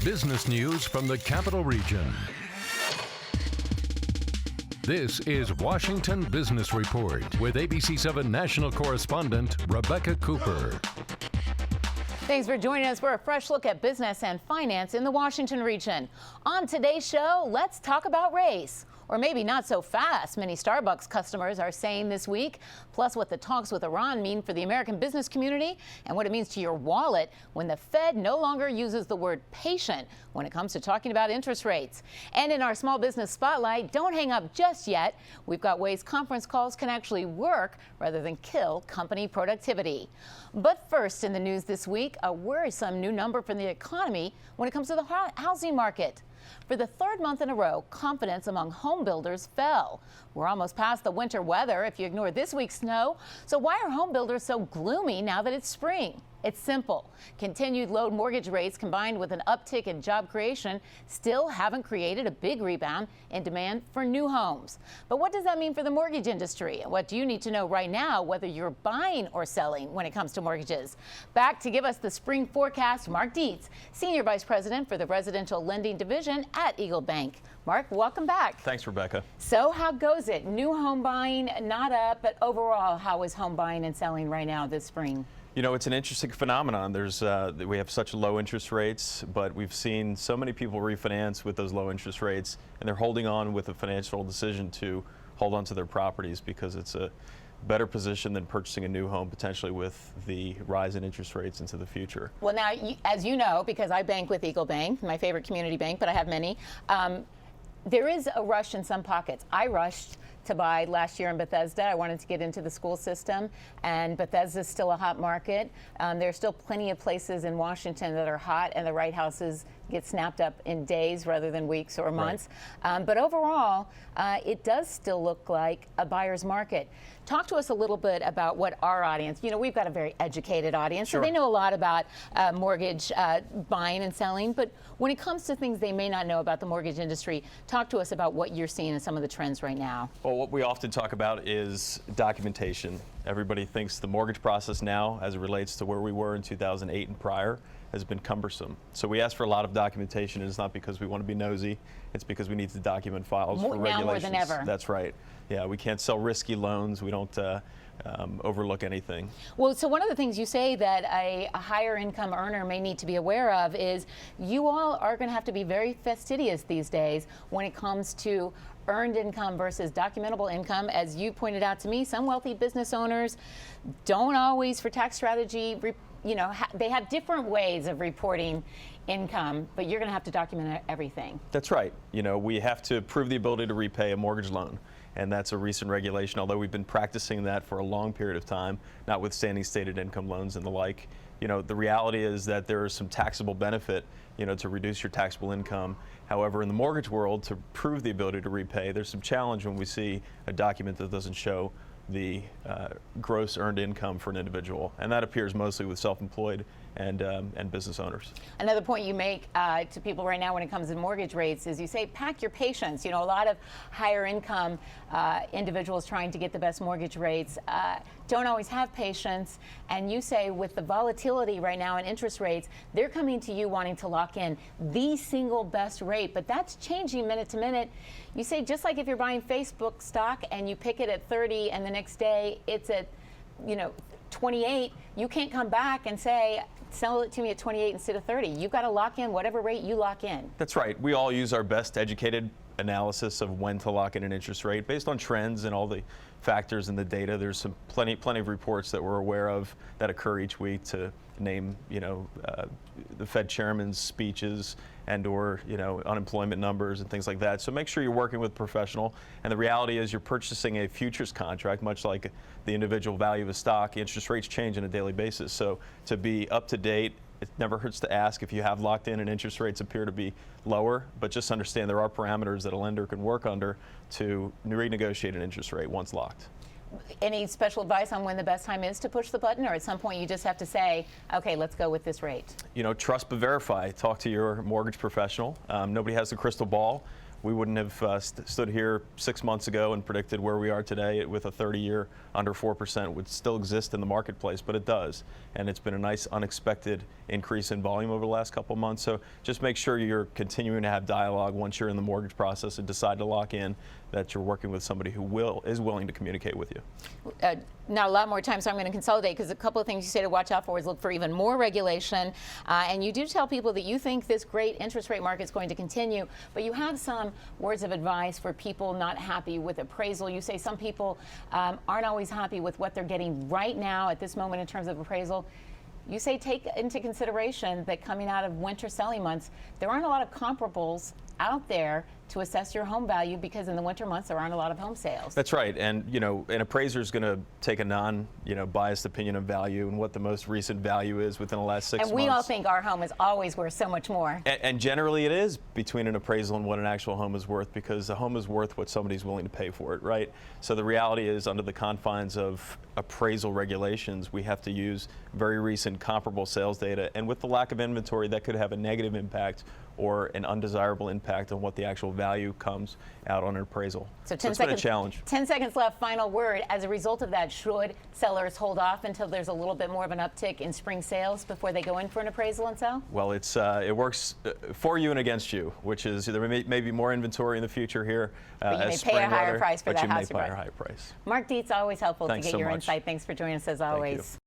Business news from the Capital Region. This is Washington Business Report with ABC7 national correspondent Rebecca Cooper. Thanks for joining us for a fresh look at business and finance in the Washington region. On today's show, let's talk about race. Or maybe not so fast, many Starbucks customers are saying this week, plus what the talks with Iran mean for the American business community and what it means to your wallet when the Fed no longer uses the word patient when it comes to talking about interest rates. And in our small business spotlight, don't hang up just yet. We've got ways conference calls can actually work rather than kill company productivity. But first in the news this week, a worrisome new number from the economy when it comes to the housing market. For the third month in a row, confidence among home builders fell. We're almost past the winter weather if you ignore this week's snow. So why are home builders so gloomy now that it's spring? It's simple. Continued low mortgage rates combined with an uptick in job creation still haven't created a big rebound in demand for new homes. But what does that mean for the mortgage industry? And what do you need to know right now whether you're buying or selling when it comes to mortgages? Back to give us the spring forecast, Mark Deitz, Senior Vice President for the Residential Lending Division at Eagle Bank. Mark, welcome back. Thanks, Rebecca. So how goes it? New home buying, not up, but overall, how is home buying and selling right now this spring? You know, it's an interesting phenomenon. We have such low interest rates, but we've seen so many people refinance with those low interest rates, and they're holding on with a financial decision to hold on to their properties because it's a better position than purchasing a new home potentially with the rise in interest rates into the future. Well, now, as you know, because I bank with Eagle Bank, my favorite community bank, but I have many, there is a rush in some pockets. I rushed to buy last year in Bethesda. I wanted to get into the school system, and Bethesda is still a hot market. There's still plenty of places in Washington that are hot, and the right houses get snapped up in days rather than weeks or months. Right. But overall, it does still look like a buyer's market. Talk to us a little bit about what our audience, you know, we've got a very educated audience, Sure. So they know a lot about mortgage buying and selling, but when it comes to things they may not know about the mortgage industry, talk to us about what you're seeing in some of the trends right now. Well, what we often talk about is documentation. Everybody thinks the mortgage process now, as it relates to where we were in 2008 and prior, has been cumbersome. So we ask for a lot of documentation, and it's not because we want to be nosy, it's because we need to document files for regulations. Now more than ever. That's right. Yeah, we can't sell risky loans. We don't overlook anything. Well, so one of the things you say that a higher income earner may need to be aware of is you all are going to have to be very fastidious these days when it comes to earned income versus documentable income. As you pointed out to me, some wealthy business owners don't always, for tax strategy, they have different ways of reporting income, but you're going to have to document everything. That's right. You know, we have to prove the ability to repay a mortgage loan, and that's a recent regulation, although we've been practicing that for a long period of time, notwithstanding stated income loans and the like. You know, the reality is that there is some taxable benefit, to reduce your taxable income. However, in the mortgage world, to prove the ability to repay, there's some challenge when we see a document that doesn't show the gross earned income for an individual, and that appears mostly with self-employed and business owners. Another point you make to people right now when it comes to mortgage rates is you say pack your patience. You know, a lot of higher income individuals trying to get the best mortgage rates don't always have patience, and you say with the volatility right now in interest rates, they're coming to you wanting to lock in the single best rate, but that's changing minute to minute. You say just like if you're buying Facebook stock and you pick it at 30 and the next day it's at 28, you can't come back and say sell it to me at 28 instead of 30. You've got to lock in whatever rate you lock in. That's right. We all use our best educated analysis of when to lock in an interest rate based on trends and all the factors in the data. There's some plenty of reports that we're aware of that occur each week to name, the Fed chairman's speeches and or, unemployment numbers and things like that. So make sure you're working with a professional. And the reality is you're purchasing a futures contract, much like the individual value of a stock. Interest rates change on a daily basis. So to be up to date, it never hurts to ask if you have locked in and interest rates appear to be lower, but just understand there are parameters that a lender can work under to renegotiate an interest rate once locked. Any special advice on when the best time is to push the button, or at some point you just have to say, okay, let's go with this rate? Trust but verify. Talk to your mortgage professional. Nobody has a crystal ball. we wouldn't have stood here 6 months ago and predicted where we are today with a 30-year under 4% would still exist in the marketplace, but it does. And it's been a nice unexpected increase in volume over the last couple of months. So just make sure you're continuing to have dialogue once you're in the mortgage process and decide to lock in, that you're working with somebody who is willing to communicate with you. Not a lot more time, so I'm going to consolidate, because a couple of things you say to watch out for is look for even more regulation. And you do tell people that you think this great interest rate market is going to continue, but you have some words of advice for people not happy with appraisal. You say some people aren't always happy with what they're getting right now at this moment in terms of appraisal. You say take into consideration that coming out of winter selling months, there aren't a lot of comparables out there to assess your home value, because in the winter months there aren't a lot of home sales. That's right, and an appraiser is going to take a biased opinion of value and what the most recent value is within the last 6 months. And we all think our home is always worth so much more. And generally it is between an appraisal and what an actual home is worth, because the home is worth what somebody's willing to pay for it, right? So the reality is, under the confines of appraisal regulations, we have to use very recent comparable sales data, and with the lack of inventory, that could have a negative impact or an undesirable impact on what the actual value comes out on an appraisal. So it's been a challenge. 10 seconds left, final word. As a result of that, should sellers hold off until there's a little bit more of an uptick in spring sales before they go in for an appraisal and sell? Well, it works for you and against you, which is there may be more inventory in the future here. But you may pay a higher price for that house you bought. But you may pay a higher price. Mark Deitz, always helpful to get so your much. insight. Thanks for joining us as always.